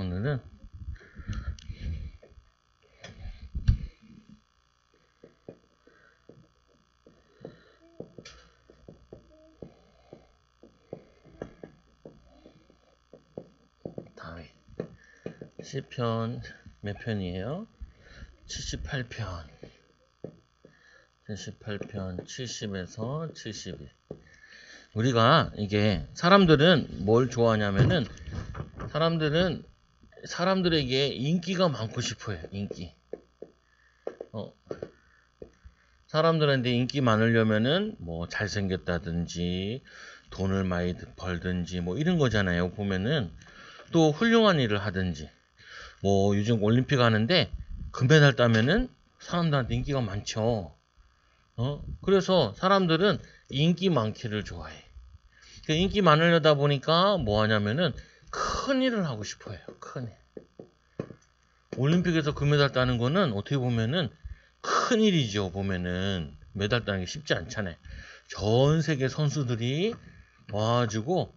오늘은 다윗 시편 몇 편이에요? 78편 70에서 71. 우리가 이게 사람들은 뭘 좋아하냐면은 사람들에게 인기가 많고 싶어요. 인기. 사람들한테 인기 많으려면은 뭐 잘생겼다든지 돈을 많이 벌든지 뭐 이런 거잖아요. 보면은 또 훌륭한 일을 하든지 뭐 요즘 올림픽 하는데 금메달 따면은 사람들한테 인기가 많죠. 그래서 사람들은 인기 많기를 좋아해. 그 인기 많으려다 보니까 뭐 하냐면은 큰 일을 하고 싶어요. 큰 일. 올림픽에서 금메달 따는 거는 어떻게 보면은 큰 일이죠. 보면은 메달 따는 게 쉽지 않잖아요. 전 세계 선수들이 와가지고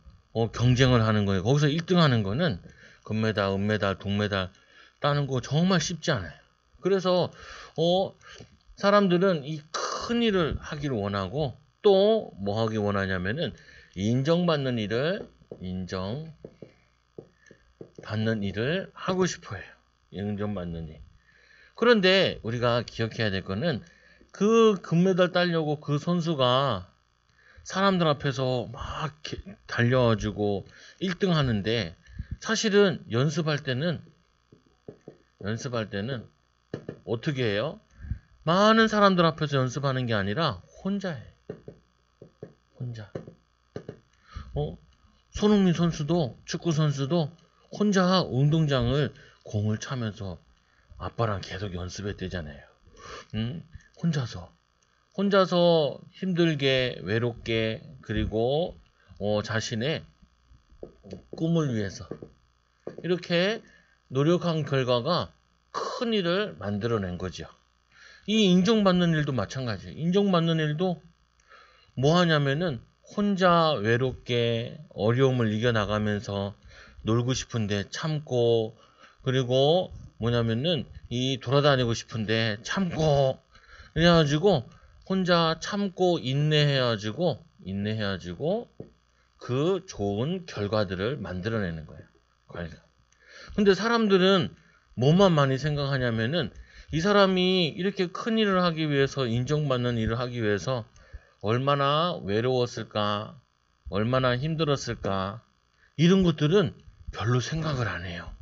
경쟁을 하는 거예요. 거기서 1등 하는 거는 금메달, 은메달, 동메달 따는 거 정말 쉽지 않아요. 그래서 사람들은 이 큰 일을 하기를 원하고 또 뭐 하기 원하냐면은 인정받는 일을 하고 싶어요. 인정받는 일. 그런데 우리가 기억해야 될 거는 그 금메달 따려고 그 선수가 사람들 앞에서 막 달려가지고 1등 하는데 사실은 연습할 때는 어떻게 해요? 많은 사람들 앞에서 연습하는 게 아니라 혼자 해. 혼자. 손흥민 선수도 축구 선수도 혼자 운동장을 공을 차면서 아빠랑 계속 연습했대잖아요. 혼자서 힘들게 외롭게 그리고 자신의 꿈을 위해서 이렇게 노력한 결과가 큰 일을 만들어낸 거죠. 이 인정받는 일도 마찬가지예요. 인정받는 일도 뭐 하냐면은 혼자 외롭게 어려움을 이겨나가면서 놀고 싶은데 참고 그리고 뭐냐면은 이 돌아다니고 싶은데 참고 그래가지고 혼자 참고 인내해가지고 그 좋은 결과들을 만들어내는 거예요. 근데 사람들은 뭐만 많이 생각하냐면은 이 사람이 이렇게 큰 일을 하기 위해서 인정받는 일을 하기 위해서 얼마나 외로웠을까 얼마나 힘들었을까 이런 것들은 별로 생각을 안 해요.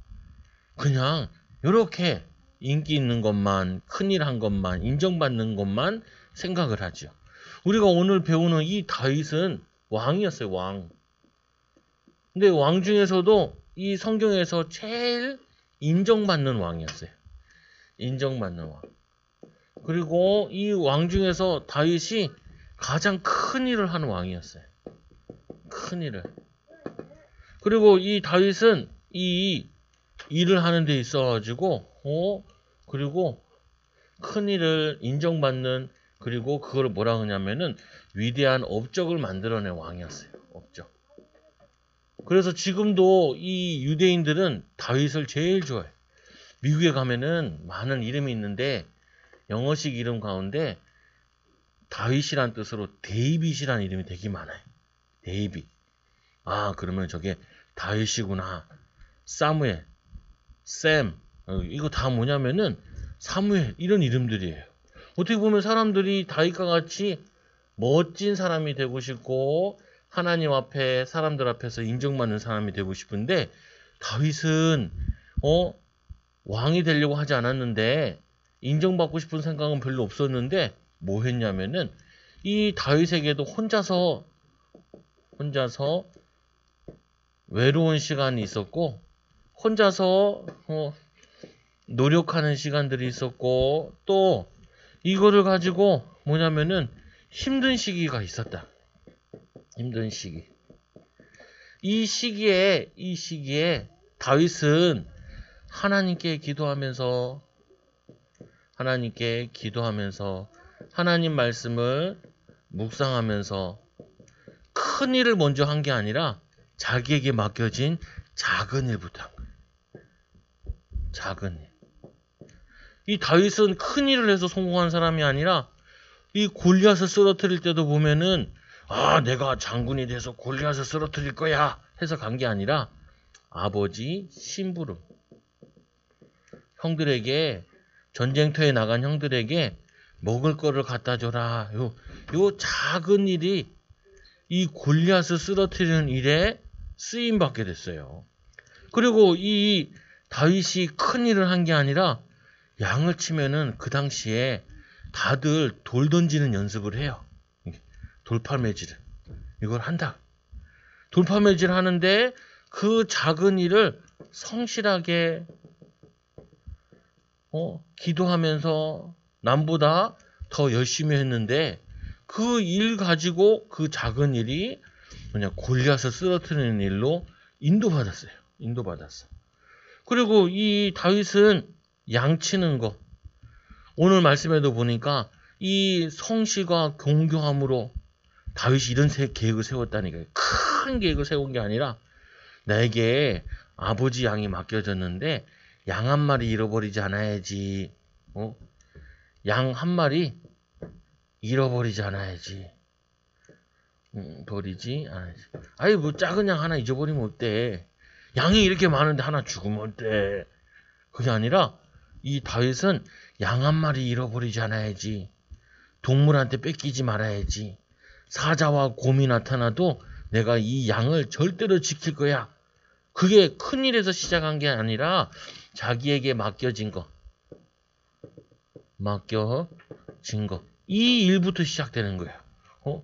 그냥 이렇게 인기 있는 것만 큰일 한 것만 인정받는 것만 생각을 하죠. 우리가 오늘 배우는 이 다윗은 왕이었어요. 왕. 근데 왕 중에서도 이 성경에서 제일 인정받는 왕이었어요. 인정받는 왕. 그리고 이 왕 중에서 다윗이 가장 큰 일을 하는 왕이었어요. 큰 일을. 그리고 이 다윗은 이 일을 하는 데 있어가지고 그리고 큰 일을 인정받는 그리고 그걸 뭐라 하냐면은 위대한 업적을 만들어낸 왕이었어요. 업적. 그래서 지금도 이 유대인들은 다윗을 제일 좋아해요. 미국에 가면은 많은 이름이 있는데 영어식 이름 가운데 다윗이란 뜻으로 데이빗이라는 이름이 되게 많아요. 데이빗. 아, 그러면 저게 다윗이구나. 사무엘, 샘, 이거 다 뭐냐면은 사무엘 이런 이름들이에요. 어떻게 보면 사람들이 다윗과 같이 멋진 사람이 되고 싶고 하나님 앞에 사람들 앞에서 인정받는 사람이 되고 싶은데 다윗은 왕이 되려고 하지 않았는데 인정받고 싶은 생각은 별로 없었는데 뭐 했냐면은 이 다윗에게도 혼자서 외로운 시간이 있었고 혼자서 노력하는 시간들이 있었고 또 이거를 가지고 뭐냐면은 힘든 시기가 있었다. 힘든 시기. 이 시기에 다윗은 하나님께 기도하면서 하나님 말씀을 묵상하면서 큰 일을 먼저 한 게 아니라 자기에게 맡겨진 작은 일부터 한 거예요. 작은 일. 이 다윗은 큰 일을 해서 성공한 사람이 아니라 이 골리앗을 쓰러뜨릴 때도 보면은 내가 장군이 돼서 골리앗을 쓰러뜨릴 거야 해서 간 게 아니라 아버지 심부름. 형들에게 전쟁터에 나간 형들에게 먹을 거를 갖다 줘라. 요 작은 일이 이 골리앗을 쓰러뜨리는 일에 쓰임 받게 됐어요. 그리고 이 다윗이 큰 일을 한 게 아니라 양을 치면은 그 당시에 다들 돌 던지는 연습을 해요. 돌팔매질을. 이걸 한다. 돌팔매질 하는데 그 작은 일을 성실하게 기도하면서 남보다 더 열심히 했는데 그 일 가지고 그 작은 일이 그냥 골리앗을 쓰러뜨리는 일로 인도받았어요. 인도받았어. 그리고 이 다윗은 양치는 거. 오늘 말씀에도 보니까 이 성실과 공경함으로 다윗이 이런 계획을 세웠다니까요. 큰 계획을 세운 게 아니라 나에게 아버지 양이 맡겨졌는데 양 한 마리 잃어버리지 않아야지. 양 한 마리 잃어버리지 않아야지. 버리지 않아야지. 아이 뭐 작은 양 하나 잊어버리면 어때? 양이 이렇게 많은데 하나 죽으면 어때? 그게 아니라 이 다윗은 양 한 마리 잃어버리지 않아야지. 동물한테 뺏기지 말아야지. 사자와 곰이 나타나도 내가 이 양을 절대로 지킬 거야. 그게 큰 일에서 시작한 게 아니라 자기에게 맡겨진 거. 이 일부터 시작되는 거예요.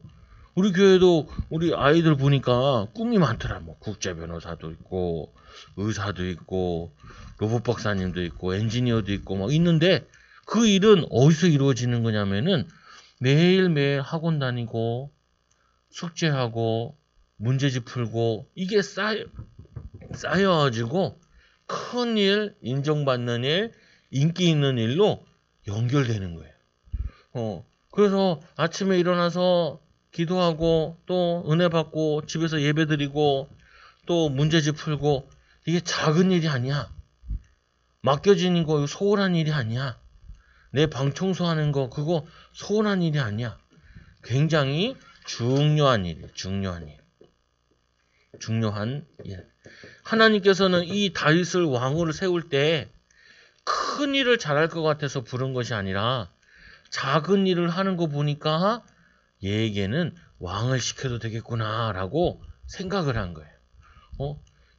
우리 교회도 우리 아이들 보니까 꿈이 많더라. 뭐 국제 변호사도 있고 의사도 있고 로봇 박사님도 있고 엔지니어도 있고 막 있는데 그 일은 어디서 이루어지는 거냐면은 매일매일 학원 다니고 숙제하고 문제집 풀고 이게 쌓여가지고 큰 일, 인정받는 일, 인기 있는 일로 연결되는 거예요. 그래서 아침에 일어나서 기도하고 또 은혜 받고 집에서 예배 드리고 또 문제집 풀고 이게 작은 일이 아니야. 맡겨지는 거 소홀한 일이 아니야. 내 방 청소하는 거 그거 소홀한 일이 아니야. 굉장히 중요한 일이에요. 중요한 일. 하나님께서는 이 다윗을 왕으로 세울 때 큰 일을 잘할 것 같아서 부른 것이 아니라 작은 일을 하는 거 보니까 얘에게는 왕을 시켜도 되겠구나라고 생각을 한 거예요.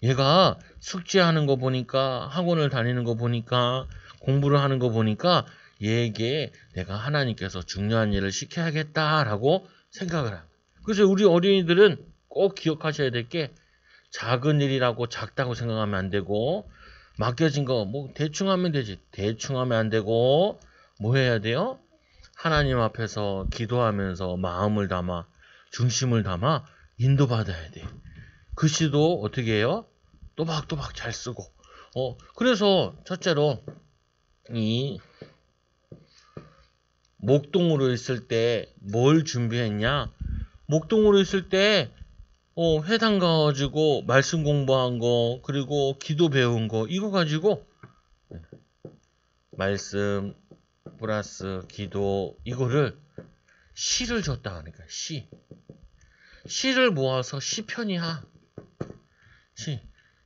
얘가 숙제하는 거 보니까 학원을 다니는 거 보니까 공부를 하는 거 보니까 얘에게 내가 하나님께서 중요한 일을 시켜야겠다라고 생각을 한 거예요. 그래서 우리 어린이들은 꼭 기억하셔야 될 게 작은 일이라고 작다고 생각하면 안 되고 맡겨진 거 뭐 대충 하면 되지. 대충 하면 안 되고 뭐 해야 돼요? 하나님 앞에서 기도하면서 마음을 담아 중심을 담아 인도받아야 돼. 글씨도 어떻게 해요? 또박또박 잘 쓰고. 그래서 첫째로 이 목동으로 있을 때 뭘 준비했냐? 목동으로 있을 때 회당 가가지고 말씀 공부한 거 그리고 기도 배운 거 이거 가지고 말씀 플러스 기도 이거를 시를 줬다 하니까 시를 모아서 시편이야.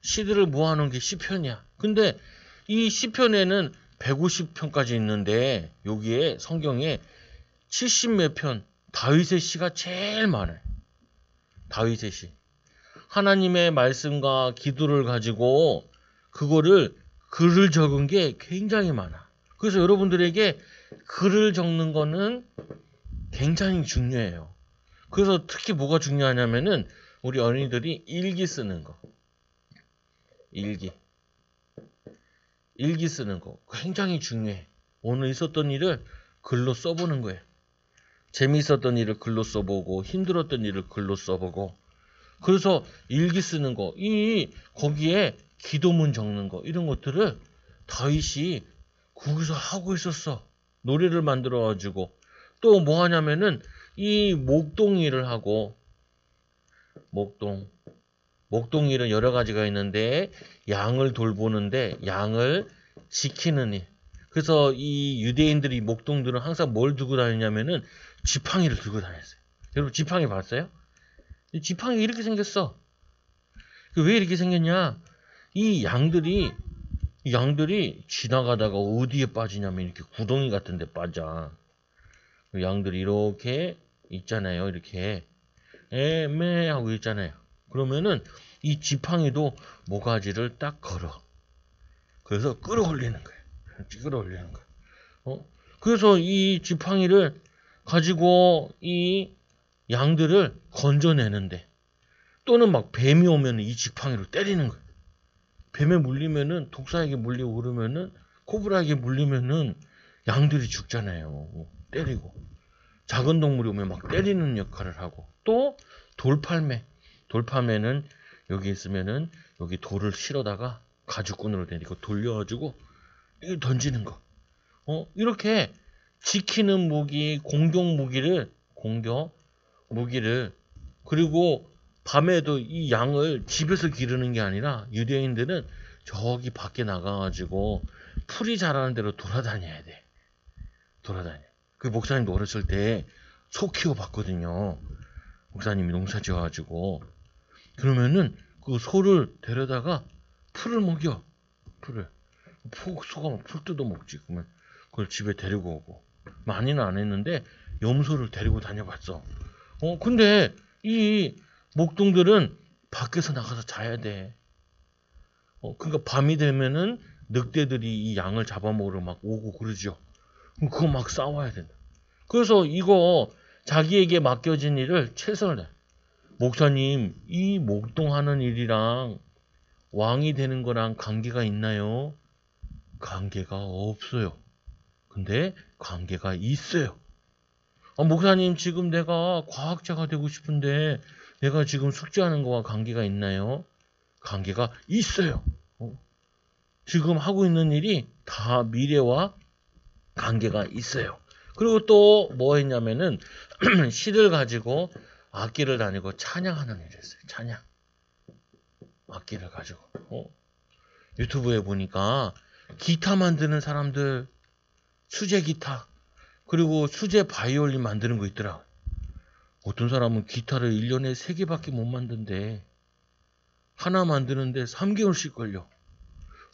시들을 모아놓은 게 시편이야. 근데 이 시편에는 150편까지 있는데 여기에 성경에 70몇 편 다윗의 시가 제일 많아요. 다윗의 시. 하나님의 말씀과 기도를 가지고 그거를 글을 적은 게 굉장히 많아. 그래서 여러분들에게 글을 적는 거는 굉장히 중요해요. 그래서 특히 뭐가 중요하냐면은 우리 어린이들이 일기 쓰는 거. 일기 쓰는 거 굉장히 중요해. 오늘 있었던 일을 글로 써보는 거예요. 재미있었던 일을 글로 써보고 힘들었던 일을 글로 써보고 그래서 일기 쓰는 거 거기에 기도문 적는 거 이런 것들을 다윗이 거기서 하고 있었어. 노래를 만들어 가지고 또 뭐 하냐면은 이 목동일을 하고 목동일은 여러 가지가 있는데 양을 돌보는데 양을 지키는 일. 그래서 이 유대인들이 목동들은 항상 뭘 들고 다니냐면은 지팡이를 들고 다녔어요. 여러분 지팡이 봤어요? 이 지팡이 이렇게 생겼어. 왜 이렇게 생겼냐? 이 양들이 지나가다가 어디에 빠지냐면 이렇게 구덩이 같은 데 빠져. 양들이 이렇게 있잖아요. 이렇게 애매하고 있잖아요. 그러면은 이 지팡이도 모가지를 딱 걸어. 그래서 끌어올리는 거예요. 끌어올리는 거예요. 그래서 이 지팡이를 가지고 이 양들을 건져내는데, 또는 막 뱀이 오면 이 지팡이로 때리는 거예요. 뱀에 물리면은, 독사에게 물리고 그러면은, 코브라에게 물리면은 양들이 죽잖아요. 때리고. 작은 동물이 오면 막 때리는 역할을 하고. 또 돌팔매는 여기 있으면은 여기 돌을 실어다가 가죽끈으로 내리고 돌려가지고 이걸 던지는 거. 이렇게 지키는 무기, 공격 무기를, 그리고 밤에도 이 양을 집에서 기르는 게 아니라 유대인들은 저기 밖에 나가가지고 풀이 자라는 대로 돌아다녀야 돼. 그 목사님도 어렸을 때 소 키워봤거든요. 목사님이 농사 지어가지고. 그러면은 그 소를 데려다가 풀을 먹여. 소가 막 풀 뜯어먹지. 그러면 그걸 집에 데리고 오고. 많이는 안 했는데 염소를 데리고 다녀봤어. 근데 이 목동들은 밖에서 나가서 자야 돼. 그러니까 밤이 되면은 늑대들이 이 양을 잡아먹으러 막 오고 그러죠. 그럼 그거 막 싸워야 된다. 그래서 이거 자기에게 맡겨진 일을 최선을 다해. 목사님, 이 목동하는 일이랑 왕이 되는 거랑 관계가 있나요? 관계가 없어요. 근데 관계가 있어요. 목사님, 지금 내가 과학자가 되고 싶은데 내가 지금 숙제하는 거와 관계가 있나요? 관계가 있어요. 지금 하고 있는 일이 다 미래와 관계가 있어요. 그리고 또 뭐 했냐면은 실을 가지고 악기를 다니고 찬양하는 일을 했어요. 찬양. 악기를 가지고. 유튜브에 보니까 기타 만드는 사람들, 수제 기타, 그리고 수제 바이올린 만드는 거 있더라. 어떤 사람은 기타를 1년에 3개밖에 못 만든대. 하나 만드는데 3개월씩 걸려.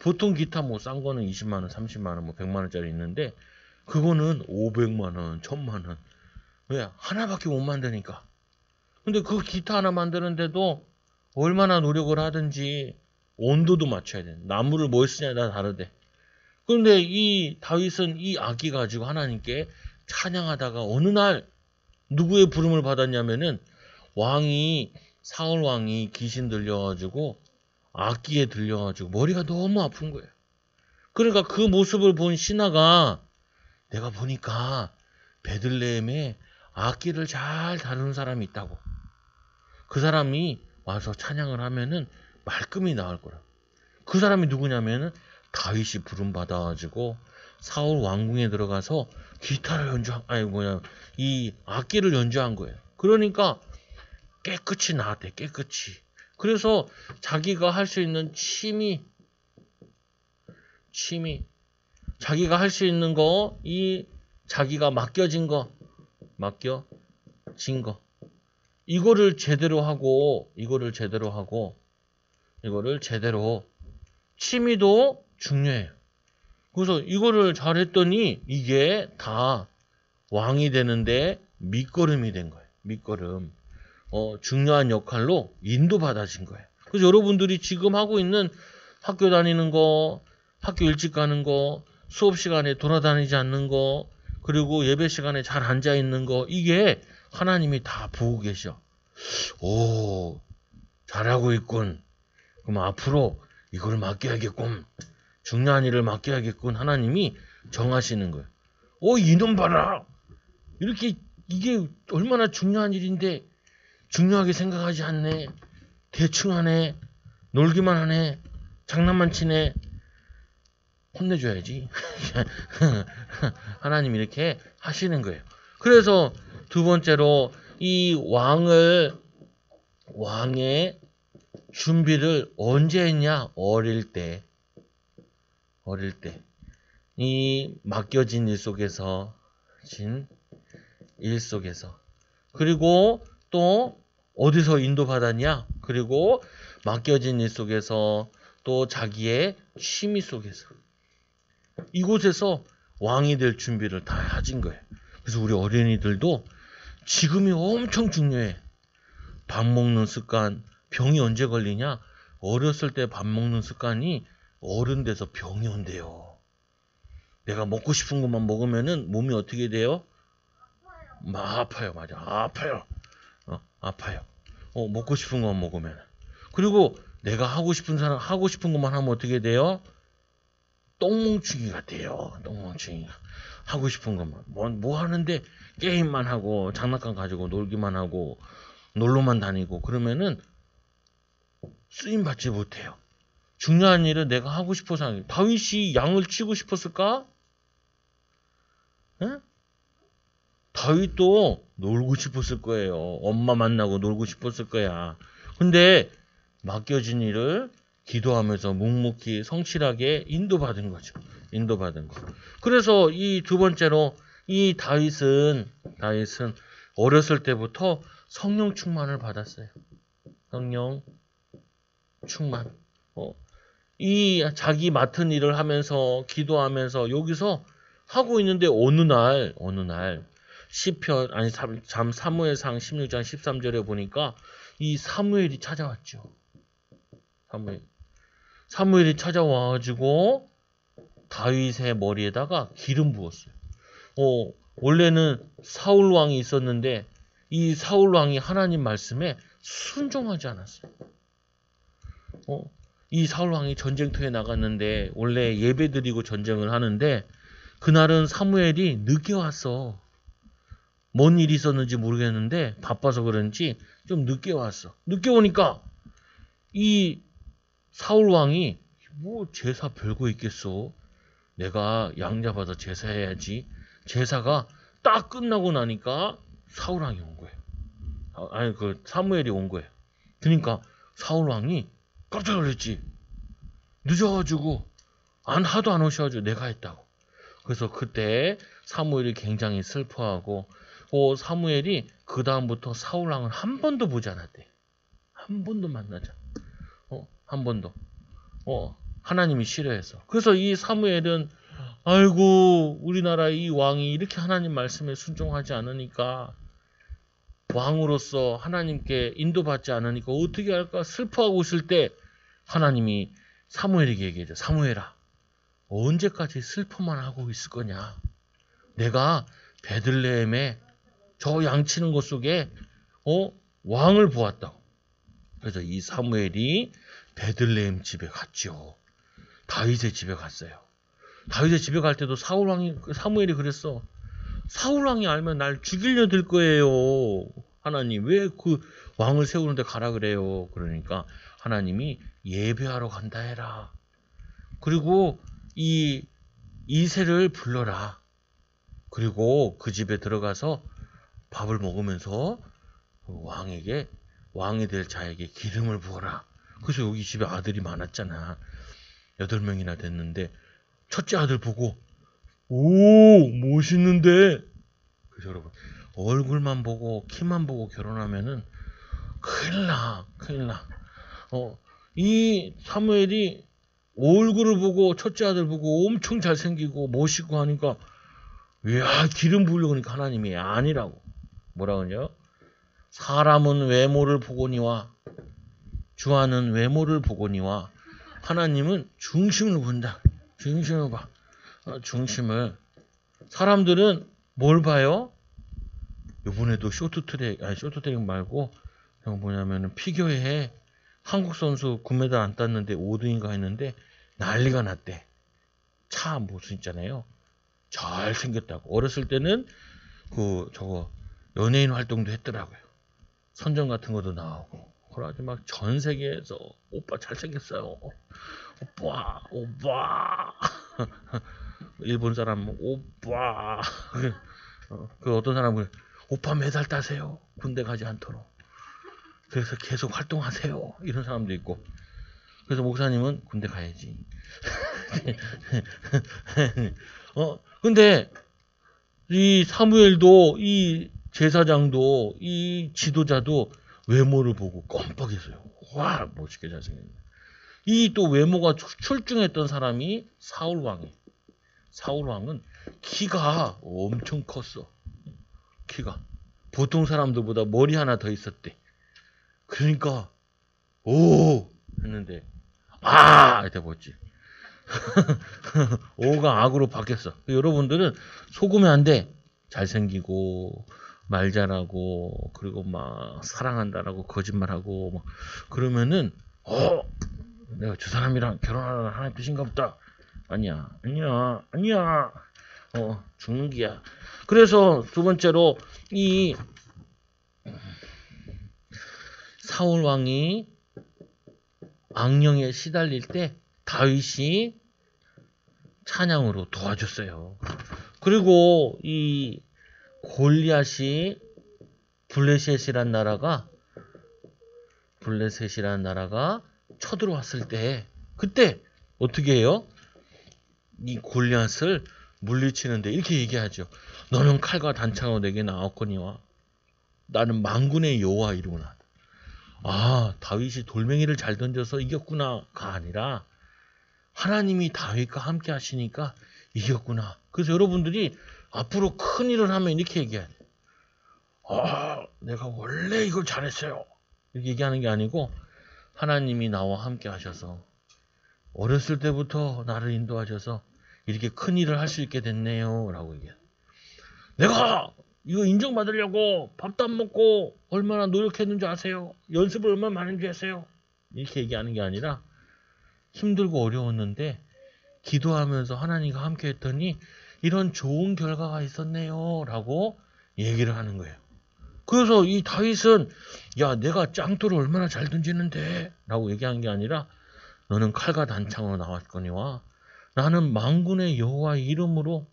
보통 기타 뭐 싼 거는 20만 원, 30만 원, 뭐 100만 원짜리 있는데 그거는 500만 원, 1000만 원. 왜? 하나밖에 못 만드니까. 근데 그 기타 하나 만드는데도 얼마나 노력을 하든지 온도도 맞춰야 돼. 나무를 뭘 쓰냐에 따라 다르대. 그런데 이 다윗은 이 악기 가지고 하나님께 찬양하다가 어느 날 누구의 부름을 받았냐면은 사울 왕이 귀신 들려가지고 악기에 들려가지고 머리가 너무 아픈 거예요. 그러니까 그 모습을 본 신하가 내가 보니까 베들레헴에 악기를 잘 다루는 사람이 있다고. 그 사람이 와서 찬양을 하면은 말끔히 나올 거라. 그 사람이 누구냐면은 다윗이 부름 받아가지고 사울 왕궁에 들어가서 기타를 이 악기를 연주한 거예요. 그러니까 깨끗이 나왔대. 깨끗이. 그래서 자기가 할 수 있는 취미, 자기가 할 수 있는 거, 자기가 맡겨진 거, 이거를 제대로 하고, 취미도 중요해요. 그래서 이거를 잘했더니 이게 다 왕이 되는데 밑거름이 된 거예요. 밑거름. 중요한 역할로 인도받아진 거예요. 그래서 여러분들이 지금 하고 있는 학교 다니는 거, 학교 일찍 가는 거, 수업 시간에 돌아다니지 않는 거, 그리고 예배 시간에 잘 앉아 있는 거, 이게 하나님이 다 보고 계셔. 오, 잘하고 있군. 그럼 앞으로 이걸 맡겨야겠군. 중요한 일을 맡겨야겠군. 하나님이 정하시는 거예요. 이놈 봐라. 이게 얼마나 중요한 일인데 중요하게 생각하지 않네. 대충 하네. 놀기만 하네. 장난만 치네. 혼내줘야지. 하나님 이렇게 하시는 거예요. 그래서 두 번째로 이 왕의 준비를 언제 했냐? 어릴 때. 어릴 때 이 맡겨진 일 속에서 그리고 또 어디서 인도받았냐? 그리고 맡겨진 일 속에서 또 자기의 취미 속에서 이곳에서 왕이 될 준비를 다 해진 거예요. 그래서 우리 어린이들도 지금이 엄청 중요해. 밥 먹는 습관, 병이 언제 걸리냐? 어렸을 때 밥 먹는 습관이 어른 돼서 병이 온대요. 내가 먹고 싶은 것만 먹으면은 몸이 어떻게 돼요? 아파요. 맞아. 아파요. 아파요. 먹고 싶은 것만 먹으면. 그리고 내가 하고 싶은 것만 하면 어떻게 돼요? 똥멍충이가 돼요. 똥멍충이가. 하고 싶은 것만. 뭐 하는데 게임만 하고 장난감 가지고 놀기만 하고 놀러만 다니고 그러면은 쓰임 받지 못해요. 중요한 일은 내가 하고 싶어서 하는 게. 다윗이 양을 치고 싶었을까? 에? 다윗도 놀고 싶었을 거예요. 엄마 만나고 놀고 싶었을 거야. 근데 맡겨진 일을 기도하면서 묵묵히 성실하게 인도받은 거죠. 인도받은 거. 그래서 이 두 번째로 이 다윗은 어렸을 때부터 성령 충만을 받았어요. 성령 충만. 이 자기 맡은 일을 하면서 기도하면서 여기서 하고 있는데 어느 날 시편 사무엘상 16장 13절에 보니까 이 사무엘이 찾아왔죠. 사무엘이 찾아와가지고 다윗의 머리에다가 기름 부었어요. 원래는 사울 왕이 있었는데 이 사울 왕이 하나님 말씀에 순종하지 않았어요. 이 사울 왕이 전쟁터에 나갔는데 원래 예배 드리고 전쟁을 하는데 그날은 사무엘이 늦게 왔어. 뭔 일이 있었는지 모르겠는데 바빠서 그런지 좀 늦게 왔어. 늦게 오니까 이 사울 왕이 뭐 제사 별거 있겠어. 내가 양잡아서 제사해야지. 제사가 딱 끝나고 나니까 사울 왕이 온 거예요. 사무엘이 온 거예요. 그러니까 사울 왕이 깜짝 놀랐지. 늦어가지고 하도 안 오셔가지고 내가 했다고. 그래서 그때 사무엘이 굉장히 슬퍼하고 사무엘이 그 다음부터 사울 왕을 한 번도 보지 않았대. 한 번도 만나지 않았대. 한 번도. 하나님이 싫어해서. 그래서 이 사무엘은 아이고 우리나라 이 왕이 이렇게 하나님 말씀에 순종하지 않으니까 왕으로서 하나님께 인도받지 않으니까 어떻게 할까 슬퍼하고 있을 때 하나님이 사무엘에게 얘기해줘. 사무엘아, 언제까지 슬퍼만 하고 있을 거냐? 내가 베들레헴에 저 양치는 것 속에 왕을 보았다고. 그래서 이 사무엘이 베들레헴 집에 갔죠. 다윗의 집에 갔어요. 다윗의 집에 갈 때도 사무엘이 그랬어. 사울 왕이 알면 날 죽이려 들 거예요. 하나님 왜 그 왕을 세우는데 가라 그래요. 그러니까 하나님이 예배하러 간다 해라. 그리고 이 이새를 불러라. 그리고 그 집에 들어가서 밥을 먹으면서 왕에게 왕이 될 자에게 기름을 부어라. 그래서 여기 집에 아들이 많았잖아. 8명이나 됐는데 첫째 아들 보고 오 멋있는데. 그래서 여러분 얼굴만 보고 키만 보고 결혼하면은 큰일 나. 이 사무엘이 얼굴을 보고 첫째 아들 보고 엄청 잘생기고 멋있고 하니까 야 기름 부으려고 하니까 하나님이 아니라고. 뭐라 그러냐? 사람은 외모를 보거니와 주하는 외모를 보거니와 하나님은 중심을 본다. 중심을 봐. 중심을. 사람들은 뭘 봐요? 이번에도 쇼트트랙 말고 뭐냐면은 피겨에 한국 선수 금메달 안 땄는데 5등인가 했는데 난리가 났대. 차 무슨 있잖아요. 잘 생겼다고. 어렸을 때는 연예인 활동도 했더라고요. 선전 같은 것도 나오고. 그래가지고 막 전 세계에서 오빠 잘생겼어요. 오빠. 일본 사람 오빠. 그 어떤 사람은 오빠 메달 따세요. 군대 가지 않도록. 그래서 계속 활동하세요. 이런 사람도 있고. 그래서 목사님은 군대 가야지. 근데 이 사무엘도 이 제사장도 이 지도자도 외모를 보고 껌뻑했어요. 와, 멋있게 잘생겼네. 이 또 외모가 출중했던 사람이 사울 왕이에요. 사울 왕은 키가 엄청 컸어. 키가 보통 사람들보다 머리 하나 더 있었대. 그러니까 오 했는데 이렇게 봤지. 오가 악으로 바뀌었어. 여러분들은 속으면 안 돼. 잘생기고 말 잘하고 그리고 막 사랑한다라고 거짓말하고 막 그러면은 내가 저 사람이랑 결혼하는 하나님 뜻인가 보다. 아니야. 죽는 기야. 그래서 두 번째로 이 사울 왕이 악령에 시달릴 때 다윗이 찬양으로 도와줬어요. 그리고 이 골리앗이 블레셋이란 나라가 쳐들어왔을 때 그때 어떻게 해요? 이 골리앗을 물리치는데 이렇게 얘기하죠. 너는 칼과 단창으로 내게 나왔거니와 나는 만군의 여호와 이름으로 다윗이 돌멩이를 잘 던져서 이겼구나가 아니라 하나님이 다윗과 함께 하시니까 이겼구나. 그래서 여러분들이 앞으로 큰 일을 하면 이렇게 얘기해야 돼요. 내가 원래 이걸 잘했어요. 이렇게 얘기하는 게 아니고 하나님이 나와 함께 하셔서 어렸을 때부터 나를 인도하셔서 이렇게 큰 일을 할 수 있게 됐네요. 라고 얘기해요. 내가 이거 인정받으려고 밥도 안 먹고 얼마나 노력했는지 아세요? 연습을 얼마나 많은지 아세요? 이렇게 얘기하는 게 아니라 힘들고 어려웠는데 기도하면서 하나님과 함께 했더니 이런 좋은 결과가 있었네요. 라고 얘기를 하는 거예요. 그래서 이 다윗은 내가 짱돌을 얼마나 잘 던지는데 라고 얘기한 게 아니라 너는 칼과 단창으로 나왔거니와 나는 만군의 여호와의 이름으로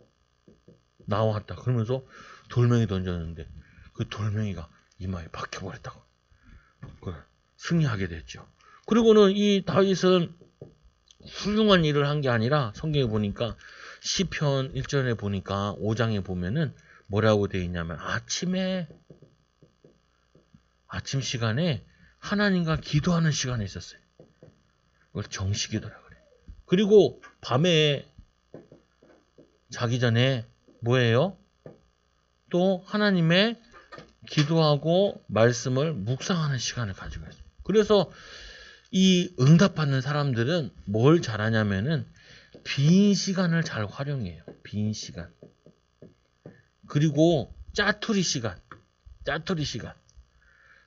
나왔다. 그러면서 돌멩이 던졌는데 그 돌멩이가 이마에 박혀버렸다고. 승리하게 됐죠. 그리고는 이 다윗은 훌륭한 일을 한 게 아니라 성경에 보니까 시편 1절에 보니까 5장에 보면은 뭐라고 되어 있냐면 아침 시간에 하나님과 기도하는 시간이 있었어요. 그걸 정식이더라 그래. 그리고 밤에 자기 전에 뭐예요? 또 하나님의 기도하고 말씀을 묵상하는 시간을 가지고 있어요. 그래서 이 응답받는 사람들은 뭘 잘하냐면은 빈 시간을 잘 활용해요. 빈 시간. 그리고 짜투리 시간.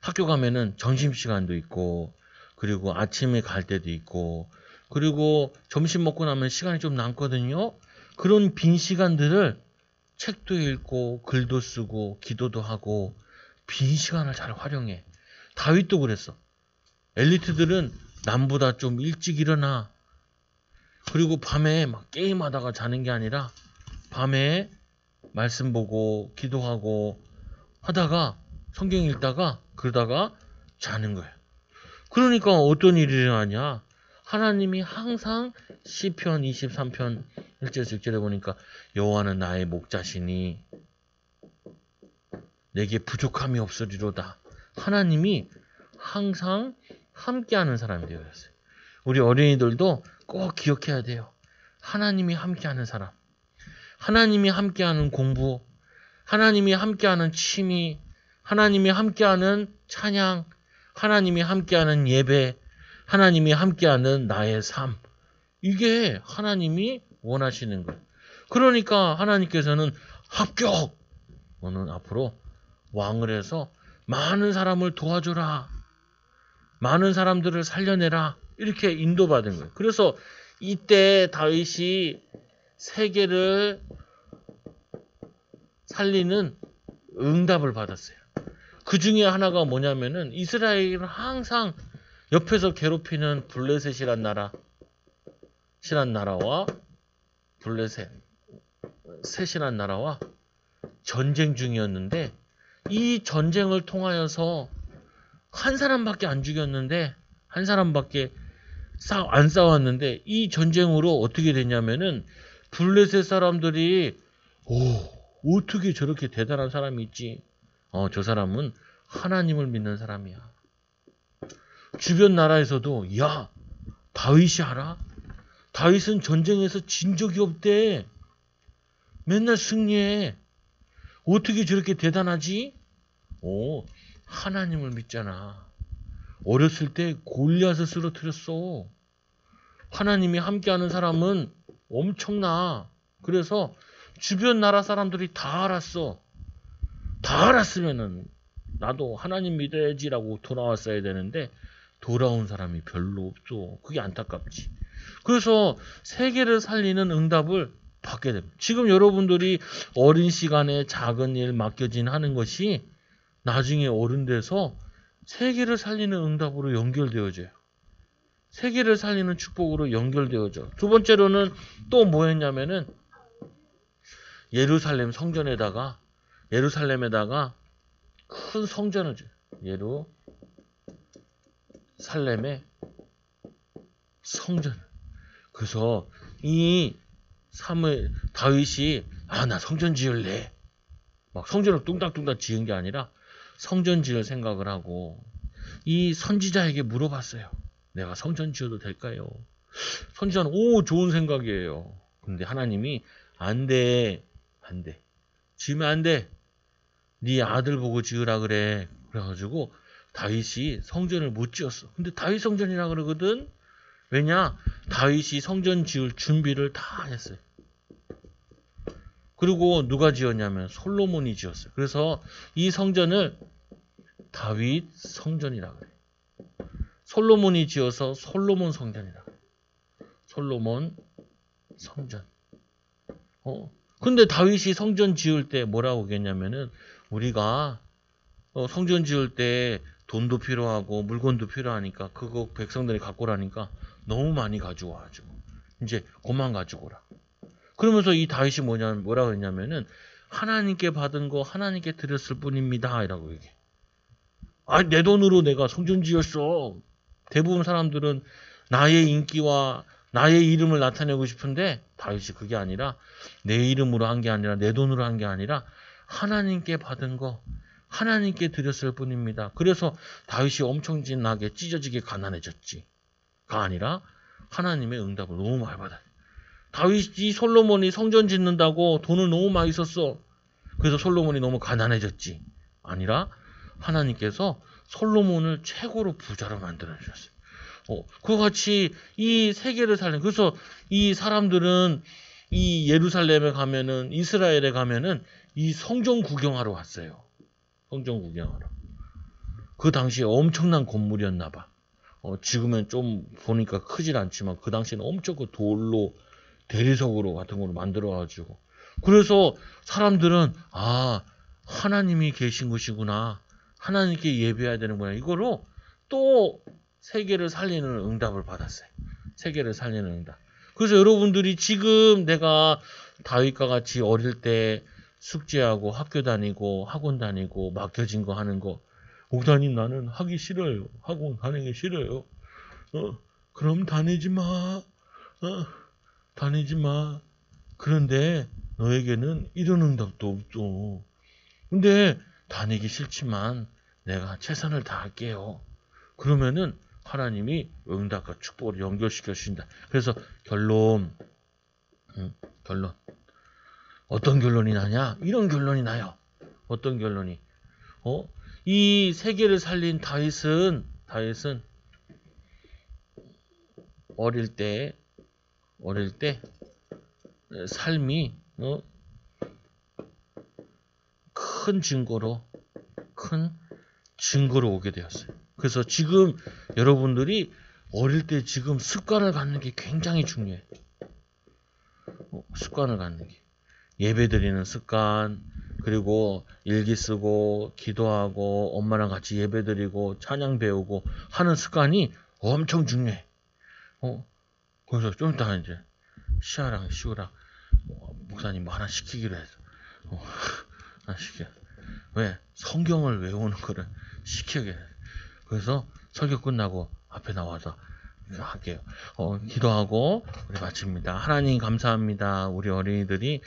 학교 가면은 점심시간도 있고 그리고 아침에 갈 때도 있고 그리고 점심 먹고 나면 시간이 좀 남거든요. 그런 빈 시간들을 책도 읽고 글도 쓰고 기도도 하고 빈 시간을 잘 활용해. 다윗도 그랬어. 엘리트들은 남보다 좀 일찍 일어나. 그리고 밤에 막 게임하다가 자는 게 아니라 밤에 말씀 보고 기도하고 하다가 성경 읽다가 그러다가 자는 거야. 그러니까 어떤 일이 일어나냐. 하나님이 항상 시편 23편 1절에서 6절에 보니까 여호와는 나의 목자시니 내게 부족함이 없으리로다. 하나님이 항상 함께하는 사람이 되었어요. 우리 어린이들도 꼭 기억해야 돼요. 하나님이 함께하는 사람. 하나님이 함께하는 공부. 하나님이 함께하는 취미. 하나님이 함께하는 찬양. 하나님이 함께하는 예배. 하나님이 함께하는 나의 삶. 이게 하나님이 원하시는 거예요. 그러니까 하나님께서는 합격! 너는 앞으로 왕을 해서 많은 사람을 도와줘라. 많은 사람들을 살려내라. 이렇게 인도받은 거예요. 그래서 이때 다윗이 세계를 살리는 응답을 받았어요. 그 중에 하나가 뭐냐면은 이스라엘을 항상 옆에서 괴롭히는 블레셋이란 나라와 셋이란 나라와 전쟁 중이었는데 이 전쟁을 통하여서 한 사람밖에 안 죽였는데 한 사람밖에 안 싸웠는데 이 전쟁으로 어떻게 됐냐면은 블레셋 사람들이 어떻게 저렇게 대단한 사람이 있지? 저 사람은 하나님을 믿는 사람이야. 주변 나라에서도 야, 다윗이 알아? 다윗은 전쟁에서 진 적이 없대. 맨날 승리해. 어떻게 저렇게 대단하지? 하나님을 믿잖아. 어렸을 때 골리앗을 쓰러뜨렸어. 하나님이 함께하는 사람은 엄청나. 그래서 주변 나라 사람들이 다 알았어. 다 알았으면은 나도 하나님 믿어야지라고 돌아왔어야 되는데 돌아온 사람이 별로 없어. 그게 안타깝지. 그래서 세계를 살리는 응답을 받게 됩니다. 지금 여러분들이 어린 시간에 작은 일 맡겨진 하는 것이 나중에 어른 돼서 세계를 살리는 응답으로 연결되어져요. 세계를 살리는 축복으로 연결되어져. 두 번째로는 또 뭐 했냐면은 예루살렘에다가 큰 성전을 줘요. 예루살렘의 성전. 그래서 이 다윗이 나 성전 지을래. 막 성전을 뚱땅뚱땅 지은 게 아니라 성전 지을 생각을 하고 이 선지자에게 물어봤어요. 내가 성전 지어도 될까요? 선지자는 좋은 생각이에요. 근데 하나님이 안 돼. 지으면 안 돼. 네 아들 보고 지으라 그래. 그래가지고 다윗이 성전을 못 지었어. 근데 다윗 성전이라 그러거든. 왜냐? 다윗이 성전 지을 준비를 다 했어요. 그리고 누가 지었냐면 솔로몬이 지었어요. 그래서 이 성전을 다윗 성전이라 그래. 솔로몬이 지어서 솔로몬 성전이라 그래. 솔로몬 성전. 근데 다윗이 성전 지을 때 뭐라고 하겠냐면은 우리가 성전 지을 때 돈도 필요하고 물건도 필요하니까 그거 백성들이 갖고 오라니까 너무 많이 가지고 와가지고 이제 그만 가지고 오라. 그러면서 이 다윗이 뭐라고 했냐면은 하나님께 받은 거 하나님께 드렸을 뿐입니다. 이라고 얘기해. 내 돈으로 내가 성전 지었어. 대부분 사람들은 나의 인기와 나의 이름을 나타내고 싶은데 다윗이 그게 아니라 내 이름으로 한 게 아니라 내 돈으로 한 게 아니라 하나님께 받은 거 하나님께 드렸을 뿐입니다. 그래서 다윗이 엄청나게 찢어지게 가난해졌지가 아니라 하나님의 응답을 너무 많이 받아요. 다윗이 솔로몬이 성전 짓는다고 돈을 너무 많이 썼어. 그래서 솔로몬이 너무 가난해졌지. 아니라 하나님께서 솔로몬을 최고로 부자로 만들어 주셨어요. 그와 같이 이 세계를 살린. 그래서 이 사람들은 이 예루살렘에 가면은 이스라엘에 가면은 이 성전 구경하러 왔어요. 성전 구경하러. 그 당시에 엄청난 건물이었나 봐. 지금은 좀 보니까 크질 않지만 그 당시에는 엄청 그 돌로 대리석으로 같은 걸로 만들어가지고. 그래서 사람들은 하나님이 계신 곳이구나. 하나님께 예배해야 되는구나. 이거로 또 세계를 살리는 응답을 받았어요. 세계를 살리는 응답. 그래서 여러분들이 지금 내가 다윗과 같이 어릴 때 숙제하고 학교 다니고 학원 다니고 맡겨진 거 하는 거 목사님 나는 하기 싫어요. 학원 다니기 싫어요. 그럼 다니지 마. 다니지 마. 그런데 너에게는 이런 응답도 없죠. 근데 다니기 싫지만 내가 최선을 다할게요. 그러면은 하나님이 응답과 축복을 연결시켜 주신다. 그래서 결론. 어떤 결론이 나냐? 이런 결론이 나요. 어떤 결론이? 이 세계를 살린 다윗은 어릴 때 삶이 큰 증거로 오게 되었어요. 그래서 지금 여러분들이 어릴 때 지금 습관을 갖는 게 굉장히 중요해요. 습관을 갖는 게. 예배 드리는 습관, 그리고 일기 쓰고, 기도하고, 엄마랑 같이 예배 드리고, 찬양 배우고 하는 습관이 엄청 중요해. 그래서 좀 이따 이제 시아랑 시우랑 목사님 뭐 하나 시키기로 해서 하나 시켜. 왜? 성경을 외우는 거를 시키게 해. 그래서 설교 끝나고 앞에 나와서 할게요. 기도하고 우리 마칩니다. 하나님 감사합니다. 우리 어린이들이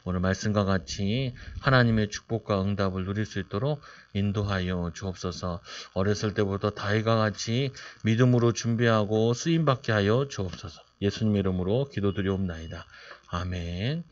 오늘 말씀과 같이 하나님의 축복과 응답을 누릴 수 있도록 인도하여 주옵소서. 어렸을 때부터 다윗과 같이 믿음으로 준비하고 쓰임받게 하여 주옵소서. 예수님 이름으로 기도드리옵나이다. 아멘.